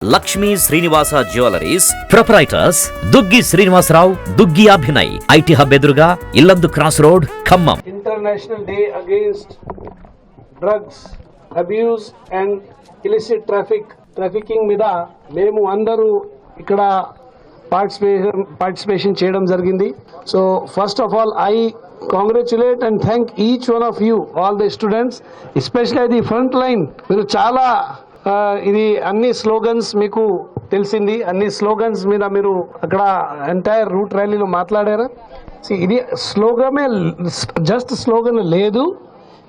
Lakshmi Srinivasa jewellers proprietors Duggi Srinivasa Rao, Duggi Abhinay, IT hub ఎదురుగా Yellandu cross road, Khammam. International day against drugs abuse and illicit trafficking మీద మేము అందరూ ఇక్కడ పార్టిసిపేషన్ చేయడం జరిగింది. So first of all I congratulate and thank each one of you, all the students, especially the front line. మీరు చాలా ఇది అన్ని స్లోగన్స్ మీకు తెలిసింది, అన్ని స్లోగన్స్ మీద మీరు అక్కడ ఎంటైర్ రూట్ ర్యాలీలో మాట్లాడారు. ఇది స్లోగమే, జస్ట్ స్లోగన్ లేదు,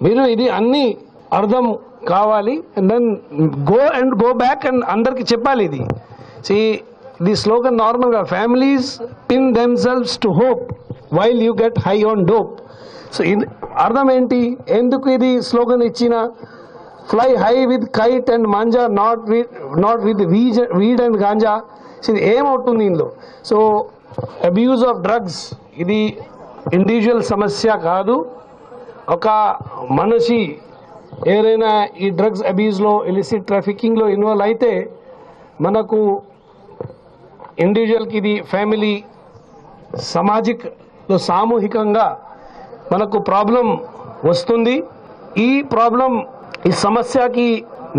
మీరు ఇది అన్ని అర్థం కావాలి. And then go back and అందరికి చెప్పాలి. ఇది స్లోగన్ నార్మల్గా families pin themselves to hope while you get high on dope. So ఇది అర్థం ఏంటి, ఎందుకు ఇది స్లోగన్ ఇచ్చిన? Fly high with kite and manja, not with weed and ganja. So ఇది ఏమవుతుంది ఇందులో? సో అబ్యూజ్ ఆఫ్ డ్రగ్స్ ఇది ఇండివిజువల్ సమస్య కాదు. ఒక మనిషి ఏదైనా ఈ డ్రగ్స్ అబ్యూజ్లో, ఇలిసిట్ ట్రాఫికింగ్లో ఇన్వాల్వ్ అయితే మనకు ఇండివిజువల్కి ఇది ఫ్యామిలీ, సామూహికంగా మనకు ప్రాబ్లం వస్తుంది. ఈ సమస్యకి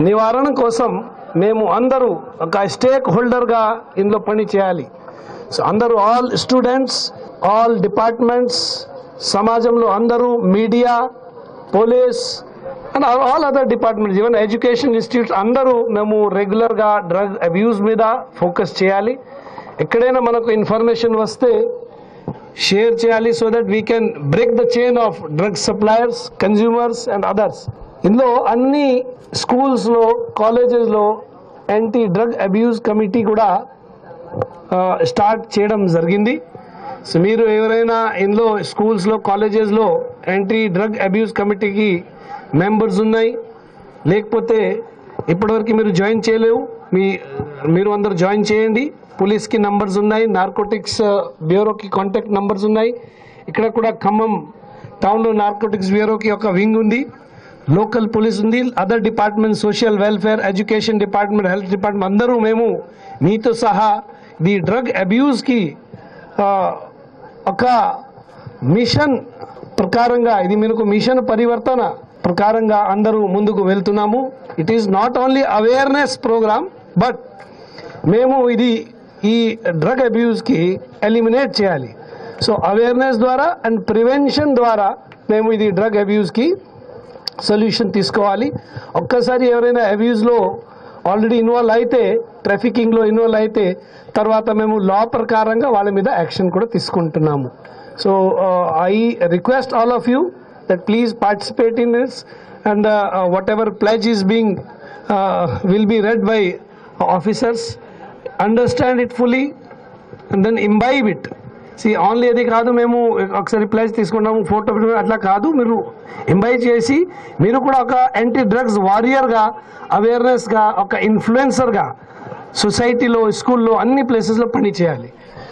నివారణ కోసం మేము అందరూ ఒక స్టేక్ హోల్డర్గా ఇందులో పని చేయాలి. సో అందరూ, ఆల్ స్టూడెంట్స్, ఆల్ డిపార్ట్మెంట్స్, సమాజంలో అందరూ, media, police and all other departments, even education institutes అందరూ మేము రెగ్యులర్గా డ్రగ్ అబ్యూస్ మీద ఫోకస్ చేయాలి. ఎక్కడైనా మనకు ఇన్ఫర్మేషన్ వస్తే షేర్ చేయాలి, so that we can break the chain of drug suppliers, consumers and others. ఇందులో అన్ని స్కూల్స్లో, కాలేజెస్లో యాంటీ డ్రగ్ అబ్యూస్ కమిటీ కూడా స్టార్ట్ చేయడం జరిగింది. సో మీరు ఎవరైనా ఇందులో స్కూల్స్లో, కాలేజెస్లో యాంటీ డ్రగ్ అబ్యూస్ కమిటీకి మెంబర్స్ ఉన్నాయి, లేకపోతే ఇప్పటివరకు మీరు జాయిన్ చేయలేవు, మీరు అందరు జాయిన్ చేయండి. పోలీస్కి నంబర్స్ ఉన్నాయి, నార్కోటిక్స్ బ్యూరోకి కాంటాక్ట్ నంబర్స్ ఉన్నాయి. ఇక్కడ కూడా ఖమ్మం టౌన్లో నార్కోటిక్స్ బ్యూరోకి ఒక వింగ్ ఉంది, లోకల్ పోలీస్ ఉంది, other department, social welfare, education department, health department అందరూ మేము మీతో సహా ఈ డ్రగ్ అబ్యూస్కి ఒక మిషన్ ప్రకారంగా, ఇది మనకు మిషన్ పరివర్తన ప్రకారంగా అందరూ ముందుకు వెళ్తున్నాము. It is not only awareness programme, but మేము ఈ డ్రగ్ అబ్యూస్కి ఎలిమినేట్ చేయాలి. సో అవేర్నెస్ ద్వారా అండ్ ప్రివెన్షన్ ద్వారా మేము ఇది డ్రగ్ అబ్యూస్కి సొల్యూషన్ తీసుకోవాలి. ఒక్కసారి ఎవరైనా అబ్యూస్లో ఆల్రెడీ ఇన్వాల్వ్ అయితే, ట్రాఫికింగ్లో ఇన్వాల్వ్ అయితే, తర్వాత మేము లా ప్రకారంగా వాళ్ళ మీద యాక్షన్ కూడా తీసుకుంటున్నాము. So I request all of you that please participate in this, and whatever pledge is being will be read by officers, understand it fully and then imbibe it. See, only అది కాదు, మేము ఒకసారి ప్లెజ్ తీసుకున్నాము, photo అట్లా కాదు, మీరు imbibe చేసి మీరు కూడా ఒక యాంటీ డ్రగ్స్ వారియర్గా, అవేర్నెస్గా, ఒక ఇన్ఫ్లుయెన్సర్గా సొసైటీలో, స్కూల్లో, అన్ని ప్లేసెస్లో పని చేయాలి.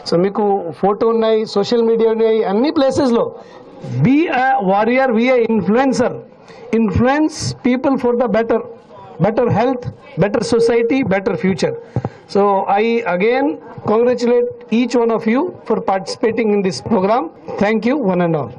సో మీకు ఫోటో ఉన్నాయి, సోషల్ మీడియా ఉన్నాయి, అన్ని ప్లేసెస్లో be a warrior, be a influencer, influence people for the better health, better society, better future. So I again congratulate each one of you for participating in this program. Thank you, one and all.